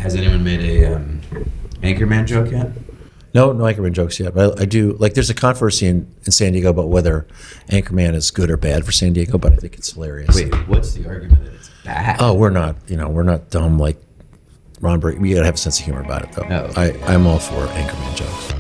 Has anyone made a Anchorman joke yet? No Anchorman jokes yet, but I do, like, there's a controversy in San Diego about whether Anchorman is good or bad for San Diego, but I think it's hilarious. Wait, what's the argument that it's bad? Oh, we're not dumb like Ron Burgundy. We gotta have a sense of humor about it, though. Oh. I'm all for Anchorman jokes.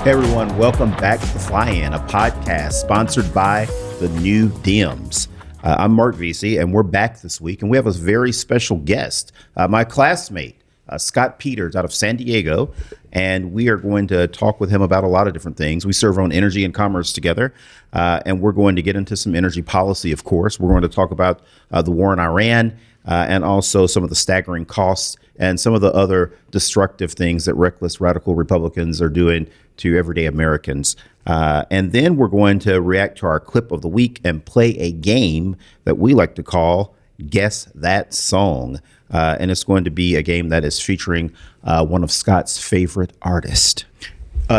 Hey everyone, welcome back to The Fly-In, a podcast sponsored by the New Dems. I'm Marc Veasey, and we're back this week, and we have a very special guest, my classmate, Scott Peters out of San Diego, and we are going to talk with him about a lot of different things. We serve on energy and commerce together, and we're going to get into some energy policy, of course. We're going to talk about the war in Iran, and also some of the staggering costs and some of the other destructive things that reckless radical Republicans are doing to everyday Americans. And then we're going to react to our clip of the week and play a game that we like to call Guess That Song. And it's going to be a game that is featuring one of Scott's favorite artists.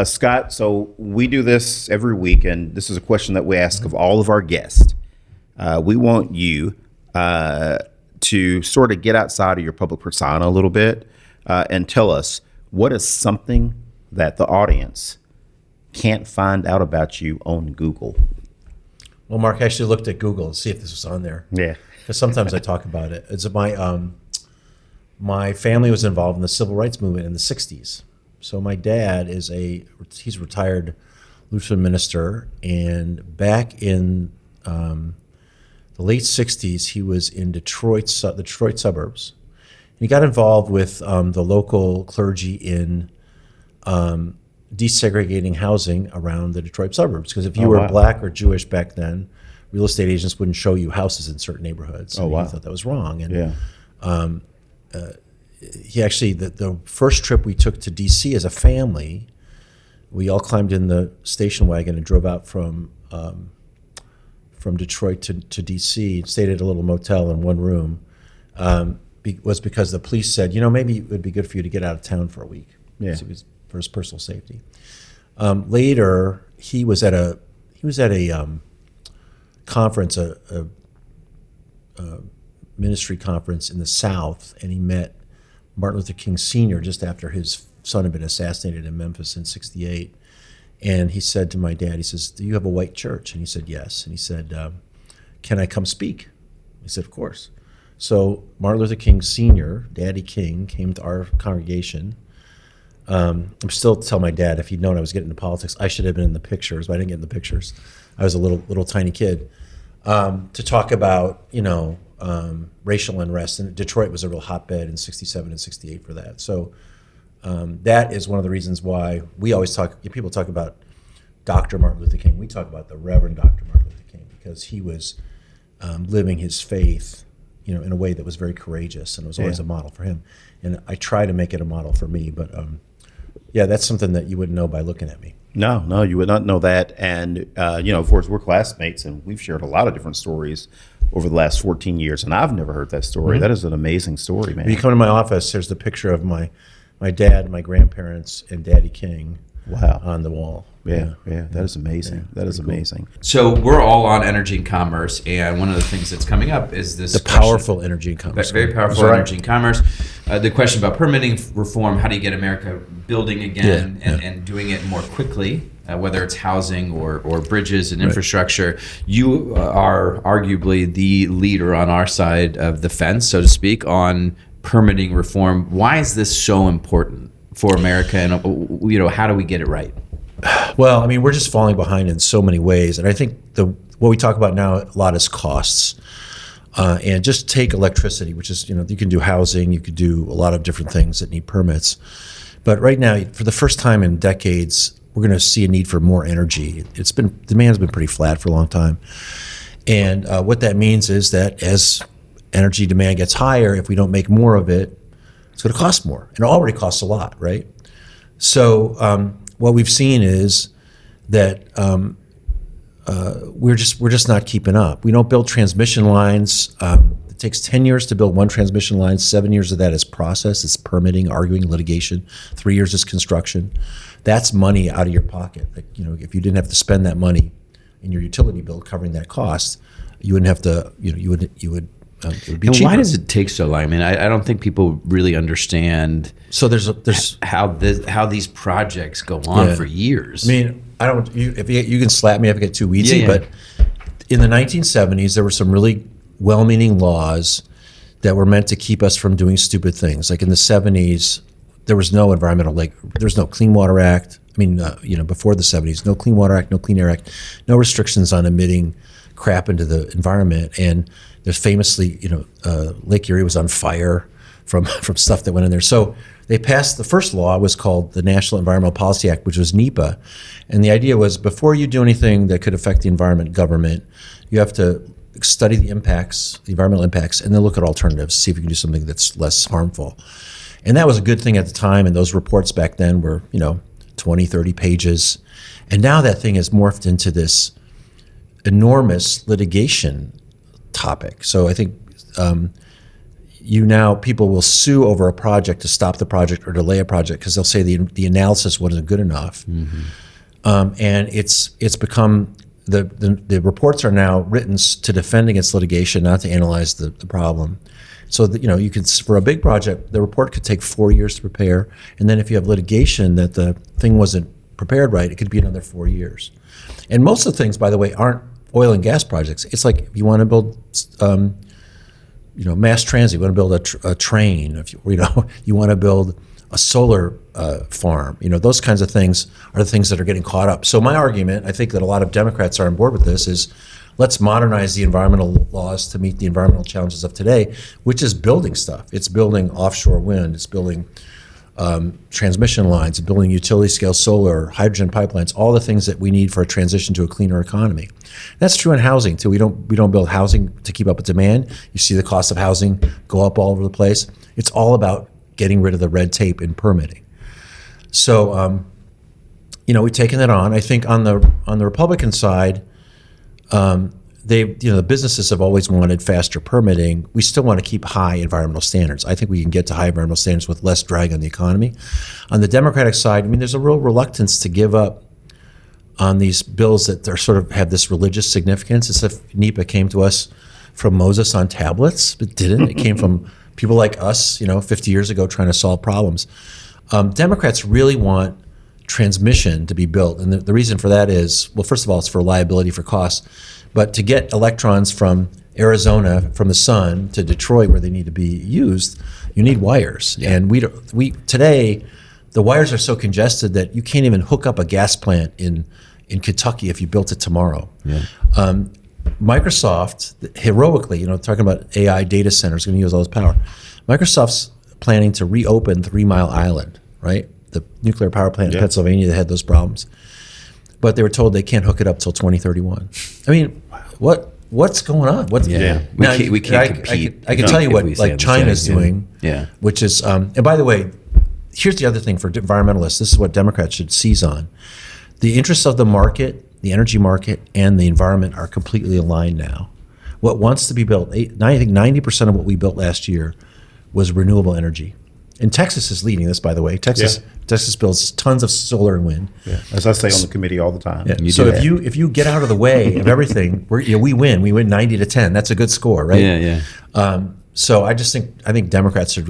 Scott, so we do this every week, and this is a question that we ask of all of our guests. We want you to sort of get outside of your public persona a little bit and tell us what is something that the audience can't find out about you on Google. Well, Mark, I actually looked at Google to see if this was on there. Yeah. Because sometimes I talk about it. It's my family was involved in the civil rights movement in the 60s. So my dad he's a retired Lutheran minister, and back in the late 60s, he was in the Detroit suburbs. And he got involved with the local clergy in desegregating housing around the Detroit suburbs. Because if you were black or Jewish back then, real estate agents wouldn't show you houses in certain neighborhoods. And he thought that was wrong. And he actually, the first trip we took to D.C. as a family, we all climbed in the station wagon and drove out from Detroit to D.C., stayed at a little motel in one room, was because the police said, maybe it would be good for you to get out of town for a week. Yeah. So it was for his personal safety. Later, he was at a conference, a ministry conference in the South, and he met Martin Luther King Sr. just after his son had been assassinated in Memphis in '68. And he said to my dad, he says, "Do you have a white church?" And he said, "Yes." And he said, "Can I come speak?" He said, "Of course." So Martin Luther King Sr., Daddy King, came to our congregation. I'm still tell my dad, if he'd known I was getting into politics, I should have been in the pictures, but I didn't get in the pictures. I was a little tiny kid. To talk about, racial unrest. And Detroit was a real hotbed in '67 and '68 for that. So that is one of the reasons why we always people talk about Dr. Martin Luther King. We talk about the Reverend Dr. Martin Luther King, because he was living his faith, in a way that was very courageous, and it was always a model for him. And I try to make it a model for me, but that's something that you wouldn't know by looking at me. No, you would not know that. And, of course, we're classmates, and we've shared a lot of different stories over the last 14 years, and I've never heard that story. Mm-hmm. That is an amazing story, man. When you come to my office, there's the picture of my dad, my grandparents, and Daddy King on the wall. Yeah, that is amazing. That is amazing. Cool. So we're all on energy and commerce, and one of the things that's coming up is this powerful energy and commerce. Very powerful energy and commerce. The question about permitting reform, how do you get America building again and doing it more quickly, whether it's housing or bridges and infrastructure. You are arguably the leader on our side of the fence, so to speak, on permitting reform. Why is this so important for America, and how do we get it right? Well, I mean, we're just falling behind in so many ways, and I think what we talk about now a lot is costs. And just take electricity, which is, you can do housing, you could do a lot of different things that need permits. But right now, for the first time in decades, we're going to see a need for more energy. Demand's been pretty flat for a long time. And what that means is that as energy demand gets higher, if we don't make more of it, it's going to cost more. And it already costs a lot, right? So what we've seen is that we're just not keeping up. We don't build transmission lines. It takes 10 years to build one transmission line. 7 years of that is process. It's permitting, arguing, litigation. 3 years is construction. That's money out of your pocket. If you didn't have to spend that money in your utility bill covering that cost, you wouldn't have to. You would it would be And cheaper. why does it take so long? I mean, I don't think people really understand. So there's how these projects go on for years. I mean, you can slap me if I get too weedsy, Yeah. but in the 1970s, there were some really well-meaning laws that were meant to keep us from doing stupid things. Like in the 70s, there was no there's no Clean Water Act. I mean, before the 70s, no Clean Water Act, no Clean Air Act, no restrictions on emitting crap into the environment. And there's famously, Lake Erie was on fire from stuff that went in there. So they passed, the first law was called the National Environmental Policy Act, which was NEPA. And the idea was before you do anything that could affect the environment, government, you have to study the impacts, the environmental impacts, and then look at alternatives, see if you can do something that's less harmful. And that was a good thing at the time. And those reports back then were, 20, 30 pages. And now that thing has morphed into this enormous litigation topic. So I think people will sue over a project to stop the project or delay a project because they'll say the analysis wasn't good enough. Mm-hmm. And it's become the reports are now written to defend against litigation, not to analyze the problem. So that, you could, for a big project, the report could take 4 years to prepare, and then if you have litigation that the thing wasn't prepared right, it could be another 4 years. And most of the things, by the way, aren't oil and gas projects. It's like if you want to build, mass transit, you want to build a train, if you want to build a solar farm, those kinds of things are the things that are getting caught up. So my argument, I think that a lot of Democrats are on board with this, is let's modernize the environmental laws to meet the environmental challenges of today, which is building stuff. It's building offshore wind, it's building transmission lines, building utility scale solar, hydrogen pipelines, all the things that we need for a transition to a cleaner economy. That's true in housing too. We don't build housing to keep up with demand. You see the cost of housing go up all over the place. It's all about getting rid of the red tape in permitting. So, we've taken that on. I think on the Republican side, the businesses have always wanted faster permitting. We still want to keep high environmental standards. I think we can get to high environmental standards with less drag on the economy. On the Democratic side, there's a real reluctance to give up on these bills that are sort of have this religious significance. As if NEPA came to us from Moses on tablets. It didn't. It came from people like us, 50 years ago trying to solve problems. Democrats really want transmission to be built. And the reason for that is, well, first of all, it's for reliability, for cost. But to get electrons from Arizona, from the sun, to Detroit, where they need to be used, you need wires. Yeah. And we today, the wires are so congested that you can't even hook up a gas plant in Kentucky if you built it tomorrow. Yeah. Microsoft, heroically, talking about AI data centers, going to use all this power. Microsoft's planning to reopen 3 Mile Island, right? The nuclear power plant in Pennsylvania that had those problems. But they were told they can't hook it up till 2031. What's going on? We can't compete. I can tell you what China's doing, which is, and by the way, here's the other thing for environmentalists. This is what Democrats should seize on. The interests of the market, the energy market, and the environment are completely aligned now. What wants to be built, I think 90% of what we built last year was renewable energy. And Texas is leading this, by the way. Texas builds tons of solar and wind. Yeah. As I say on the committee all the time. Yeah. So if you get out of the way of everything, we win. We win 90-10. That's a good score, right? Yeah. So I think Democrats should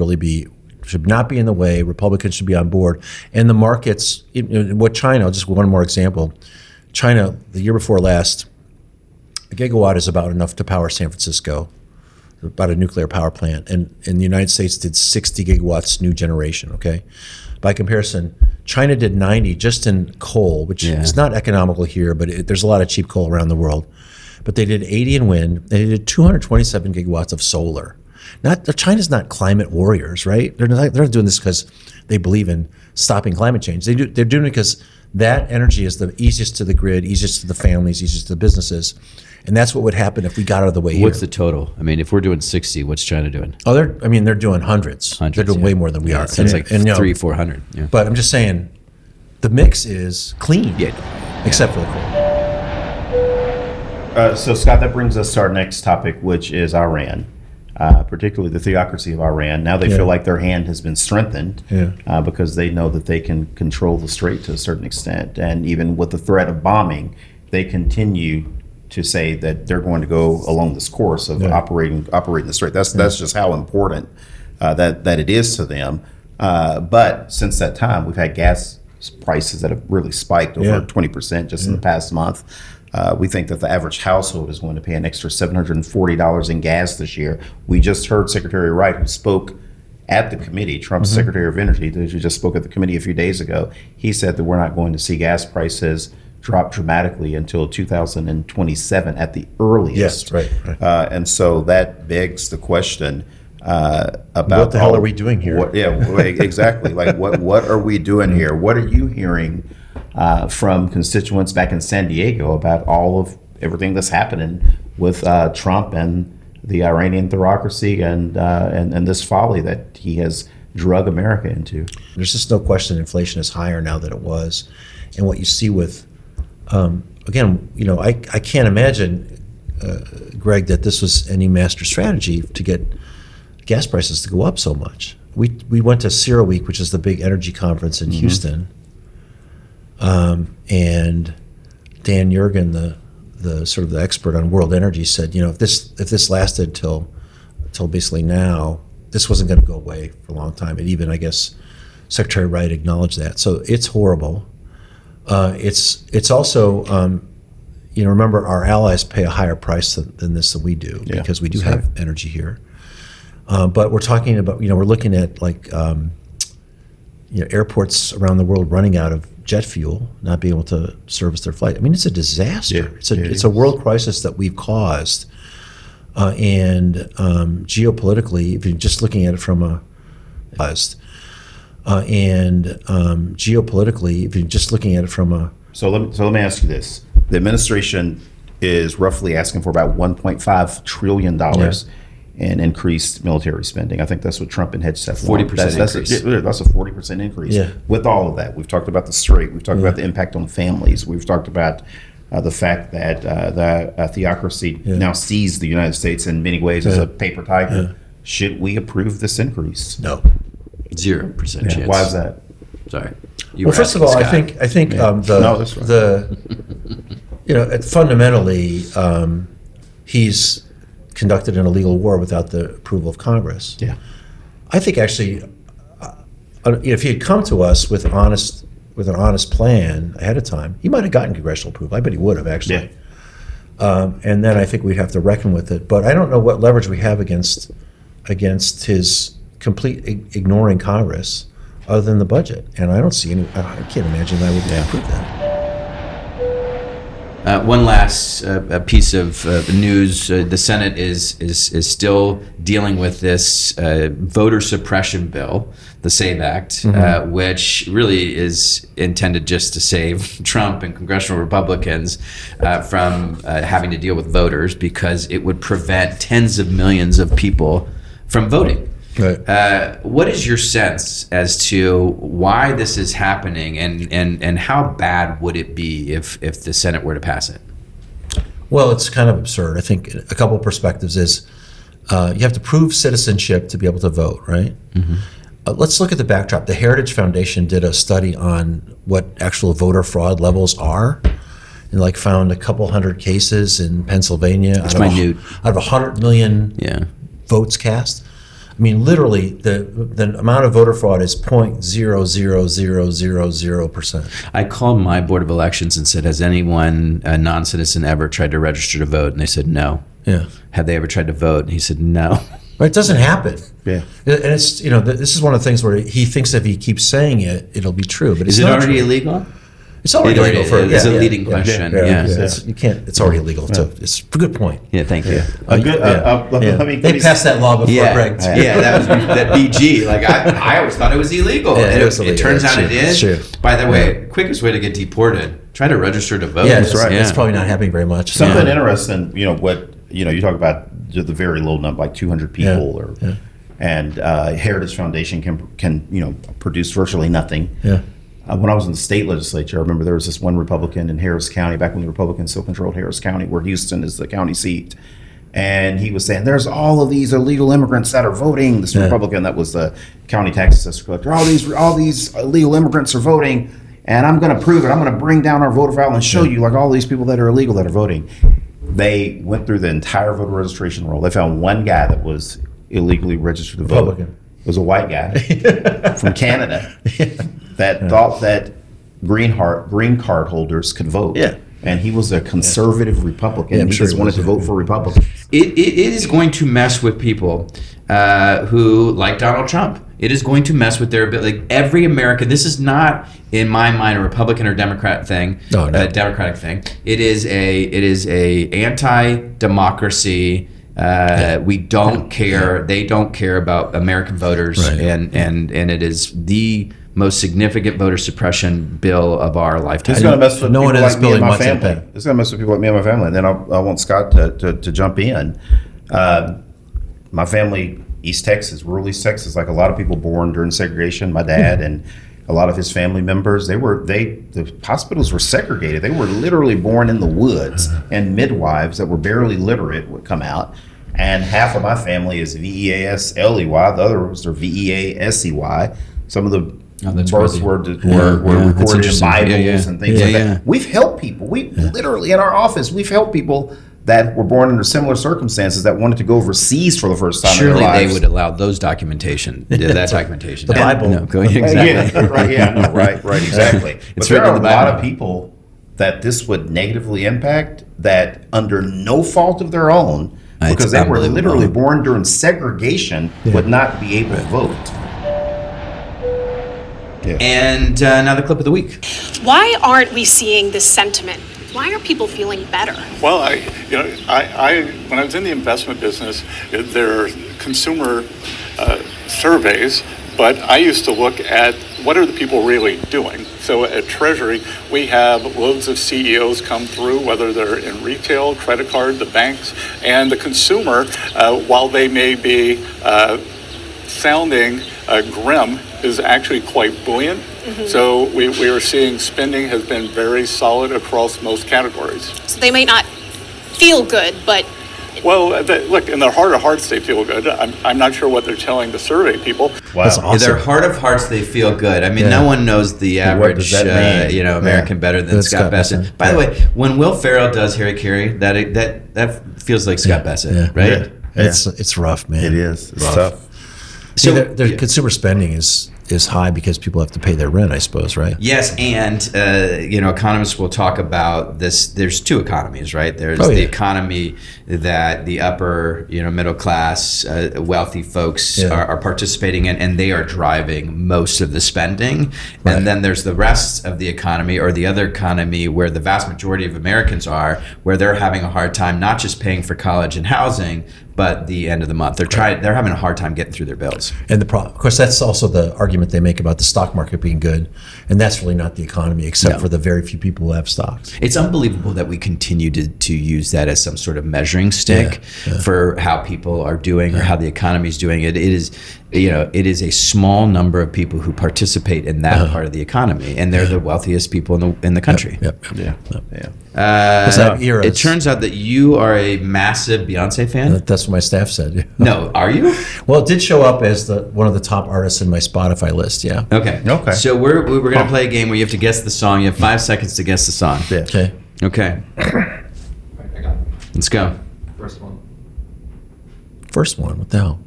not be in the way. Republicans should be on board. And the markets, China, just one more example. China, the year before last, a gigawatt is about enough to power San Francisco, about a nuclear power plant. And the United States did 60 gigawatts new generation, okay? By comparison, China did 90 just in coal, which is not economical here, but there's a lot of cheap coal around the world. But they did 80 in wind, and they did 227 gigawatts of solar. China's not climate warriors, right? They're not doing this because they believe in stopping climate change. They're doing it because that energy is the easiest to the grid, easiest to the families, easiest to the businesses. And that's what would happen if we got out of the way here. What's the total? If we're doing 60, what's China doing? Oh, they're doing hundreds. They're doing way more than we are. It sounds like 300-400. Yeah. But I'm just saying, the mix is clean, except for the coal. So, Scott, that brings us to our next topic, which is Iran, particularly the theocracy of Iran. Now they feel like their hand has been strengthened because they know that they can control the strait to a certain extent. And even with the threat of bombing, they continue to say that they're going to go along this course of operating the strait. That's just how important that it is to them. But since that time, we've had gas prices that have really spiked over 20% just in the past month. We think that the average household is going to pay an extra $740 in gas this year. We just heard Secretary Wright, who spoke at the committee, Trump's Secretary of Energy, who just spoke at the committee a few days ago. He said that we're not going to see gas prices drop dramatically until 2027 at the earliest. Yes, right. And so that begs the question about what the hell are we doing here? Exactly. Like what are we doing here? What are you hearing from constituents back in San Diego about all of everything that's happening with Trump and the Iranian theocracy and this folly that he has drug America into? There's just no question inflation is higher now than it was. And what you see with, again, I can't imagine, Greg, that this was any master strategy to get gas prices to go up so much. We went to CERAWeek, which is the big energy conference in Houston, and Dan Yergin, the sort of the expert on world energy, said, if this lasted till basically now, this wasn't going to go away for a long time. And even, I guess, Secretary Wright acknowledged that. So it's horrible. It's also, remember, our allies pay a higher price than we do because we do have energy here. But we're talking about, we're looking at airports around the world running out of jet fuel, not being able to service their flight. I mean, it's a disaster. It's a world crisis that we've caused. And geopolitically, if you're just looking at it from a So let me ask you this: the administration is roughly asking for about $1.5 trillion in increased military spending. I think that's what Trump and hedge stuff. 40% increase. That's a 40% increase. Yeah. With all of that, we've talked about the strait. We've talked about the impact on families. We've talked about the fact that the theocracy now sees the United States in many ways as a paper tiger. Should we approve this increase? No. 0% chance. Why is that? Sorry. Well, first of all, I think fundamentally, he's conducted an illegal war without the approval of Congress. Yeah. I think actually, if he had come to us with an honest plan ahead of time, he might have gotten congressional approval. I bet he would have actually. Yeah. And then I think we'd have to reckon with it. But I don't know what leverage we have against his complete ignoring Congress, other than the budget. And I don't see any. I can't imagine that would approve that. One last piece of news: the Senate is still dealing with this voter suppression bill, the SAVE Act, which really is intended just to save Trump and congressional Republicans from having to deal with voters, because it would prevent tens of millions of people from voting. Right. What is your sense as to why this is happening, and how bad would it be if the Senate were to pass it? Well, it's kind of absurd. I think a couple of perspectives is you have to prove citizenship to be able to vote, right? Mm-hmm. Let's look at the backdrop. The Heritage Foundation did a study on what actual voter fraud levels are, and found a couple hundred cases in Pennsylvania out of 100 million votes cast. I mean, literally, the amount of voter fraud is 0.00000%. I called my Board of Elections and said, has anyone, a non-citizen, ever tried to register to vote? And they said no. Yeah. Have they ever tried to vote? And he said no. Right, it doesn't happen. Yeah. And it's, this is one of the things where he thinks if he keeps saying it, it'll be true. But is it already illegal? It's already illegal for it's a leading question. You can't. It's already illegal. So it's a good point. Yeah, thank you. They passed that law before Greg. That was that BG. I always thought it was illegal. It turns out it is. True. By the way, quickest way to get deported: try to register to vote. Yeah, that's right. It's probably not happening very much. Something interesting. You talk about the very low number, like 200 people, and Heritage Foundation can produce virtually nothing. Yeah. When I was in the state legislature, I remember there was this one Republican in Harris County, back when the Republicans still controlled Harris County, where Houston is the county seat. And he was saying, there's all of these illegal immigrants that are voting. This Republican that was the county tax assessor collector, all these illegal immigrants are voting, and I'm going to prove it. I'm going to bring down our voter file and show you all these people that are illegal that are voting. They went through the entire voter registration roll. They found one guy that was illegally registered to vote. Republican. It was a white guy from Canada that thought that green card holders could vote. Yeah. And he was a conservative Republican. Yeah, I'm he sure just he wanted was, to yeah. vote for Republicans. It is going to mess with people who like Donald Trump. It is going to mess with their ability. Like every American, this is not, in my mind, a Republican or Democrat thing. No. Democratic thing. It is a anti-democracy. We don't care. They don't care about American voters, Right. and it is the most significant voter suppression bill of our lifetime. It's going to mess with No one people in this like me and building my wants that family. bad. It's going to mess with people like me and my family. And then I want Scott to jump in. My family, East Texas, rural East Texas, like a lot of people born during segregation. My dad and a lot of his family members, the hospitals were segregated. They were literally born in the woods, and midwives that were barely literate would come out. And half of my family is VEASLEY. The others are VEASEY. Some of the that's births crazy. were That's recorded in interesting. Bibles and things like that. We've helped people. We literally, in our office, we've helped people that were born under similar circumstances that wanted to go overseas for the first time in Surely their they lives. would allow those documentation, that documentation. The Bible. No, exactly. Right, exactly. But It's there written are in a the lot Bible. of people that this would negatively impact that under no fault of their own, It's because they were unbelievable. literally born during segregation, would not be able to vote. Yeah. And another clip of the week. Why aren't we seeing this sentiment? Why are people feeling better? Well, I when I was in the investment business, there are consumer surveys, but I used to look at what are the people really doing. So at Treasury, we have loads of CEOs come through, whether they're in retail, credit card, the banks, and the consumer, while they may be sounding grim, is actually quite buoyant. So we are seeing spending has been very solid across most categories. So they may not feel good, but Well, look, in their heart of hearts, they feel good. I'm not sure what they're telling the survey people. Wow. That's In awesome. their heart of hearts, they feel good. I mean, Yeah. no one knows the average, does that mean? American better than That's Scott Scott Bessent. Bessent. By the way, when Will Ferrell does Harry Carey, that feels like Scott Bessent, right? Yeah. It's rough, man. It is. It's rough. tough. So So- their consumer spending is high because people have to pay their rent, I suppose, right? Yes, and economists will talk about this. There's two economies, right? There's Oh, the yeah. economy that the upper, middle class, wealthy folks Yeah. are participating in, and they are driving most of the spending. Right. And then there's the rest of the economy, or the other economy, where the vast majority of Americans are, where they're having a hard time not just paying for college and housing, but the end of the month. They're having a hard time getting through their bills. And of course, that's also the argument they make about the stock market being good, and that's really not the economy, except No. for the very few people who have stocks. It's unbelievable that we continue to use that as some sort of measuring stick for how people are doing or how the economy is doing. It is, it is a small number of people who participate in that part of the economy, and they're the wealthiest people in the country. Yep. Yeah. It turns out that you are a massive Beyonce fan. That's what my staff said. No, are you? Well, it did show up as one of the top artists in my Spotify list. Yeah. Okay. Okay. So we're going to play a game where you have to guess the song. You have 5 seconds to guess the song. Yeah. Okay. Okay. Let's go. First one. What the hell?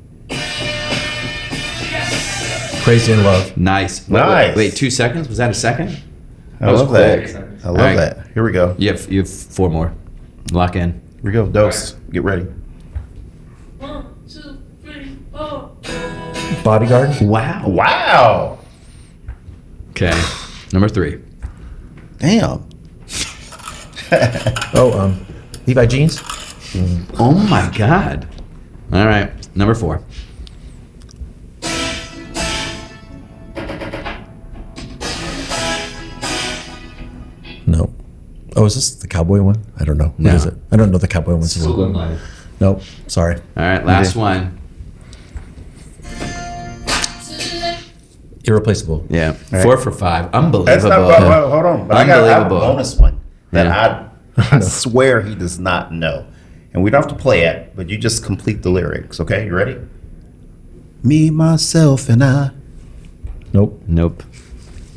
Crazy in Love. Nice. Nice. Wait, 2 seconds? Was that a second? I was love that. quick. I love All right. that. Here we go. You have 4 more. Lock in. Here we go. Dose. Get ready. 1, 2, 3, 4. Bodyguard. Wow. Wow. Okay. Number 3. Damn. Levi Jeans. Oh my God. All right. Number 4. No. Oh, is this the cowboy one? I don't know. What No. is it? I don't know the cowboy one. Nope. Sorry. All right. Last one. Irreplaceable. Yeah. right. 4 for 5. That's Unbelievable. not. Well, hold on. But I have a Unbelievable. bonus one that Yeah. I swear he does not know, and we don't have to play it, but you just complete the lyrics. Okay, you ready? Me, myself, and I. Nope. Nope.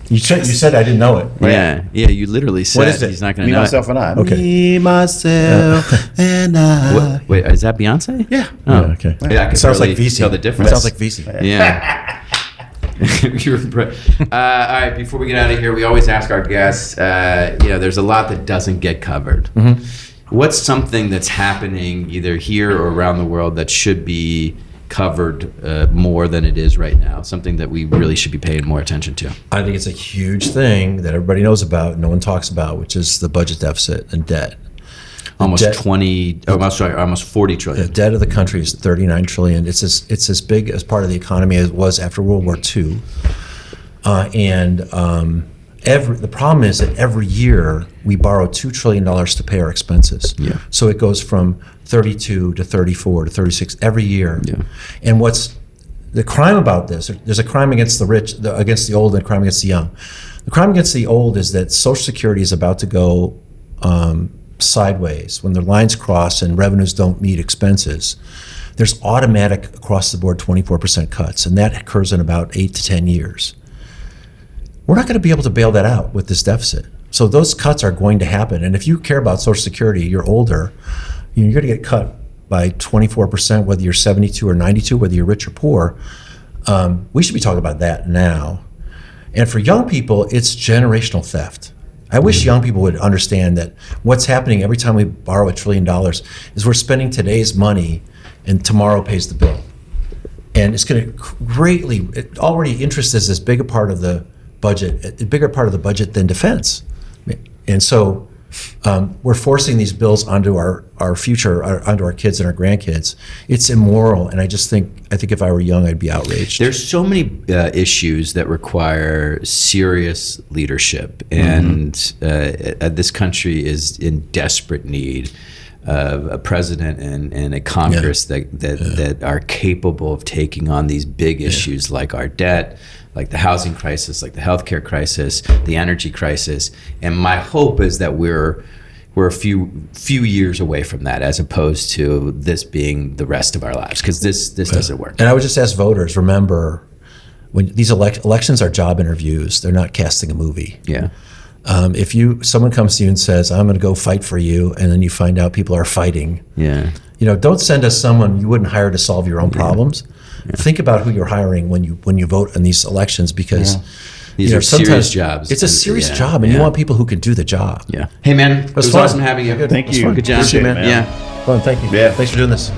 You said I didn't know it. Yeah, you literally said What is it? he's not going to Me, know myself, it. and I. Okay. Me, myself, and I. Wait, is that Beyonce? Yeah. Oh, Yeah, okay. Yeah, I can It sounds like barely Veasey. tell the difference. It sounds like Veasey. Yeah. All right, before we get out of here, we always ask our guests, there's a lot that doesn't get covered. What's something that's happening either here or around the world that should be covered more than it is right now? Something that we really should be paying more attention to? I think it's a huge thing that everybody knows about, no one talks about, which is the budget deficit and debt. Almost debt- 40 trillion. The debt of the country is 39 trillion. It's as big as part of the economy as it was after World War II. The problem is that every year we borrow $2 trillion to pay our expenses. Yeah. So it goes from 32 to 34 to 36 every year. Yeah. And what's the crime about this? There's a crime against the rich, against the old, and a crime against the young. The crime against the old is that Social Security is about to go sideways when the lines cross and revenues don't meet expenses. There's automatic across the board 24% cuts, and that occurs in about 8 to 10 years. We're not going to be able to bail that out with this deficit. So those cuts are going to happen. And if you care about Social Security, you're older, you're going to get cut by 24%, whether you're 72 or 92, whether you're rich or poor. We should be talking about that now. And for young people, it's generational theft. I wish young people would understand that what's happening every time we borrow $1 trillion is we're spending today's money and tomorrow pays the bill. And it's going to already interest is as big a part of the budget, a bigger part of the budget than defense. And so we're forcing these bills onto our future, onto our kids and our grandkids. It's immoral, and I think if I were young, I'd be outraged. There's so many issues that require serious leadership, and this country is in desperate need of a president and a Congress that are capable of taking on these big issues like our debt, like the housing crisis, like the healthcare crisis, the energy crisis. And my hope is that we're a few years away from that, as opposed to this being the rest of our lives, because this doesn't work. And I would just ask voters, remember, when these elections are job interviews, they're not casting a movie. Yeah. If someone comes to you and says, I'm going to go fight for you, and then you find out people are fighting, Yeah. Don't send us someone you wouldn't hire to solve your own problems. Yeah. Think about who you're hiring when you vote in these elections, because these are serious jobs. It's a serious job, and you want people who can do the job. Yeah. Hey, man, it was fun. awesome having you. Thank you. Good job. Appreciate it, man. Yeah. Well, thank you. Yeah. Thanks for doing this.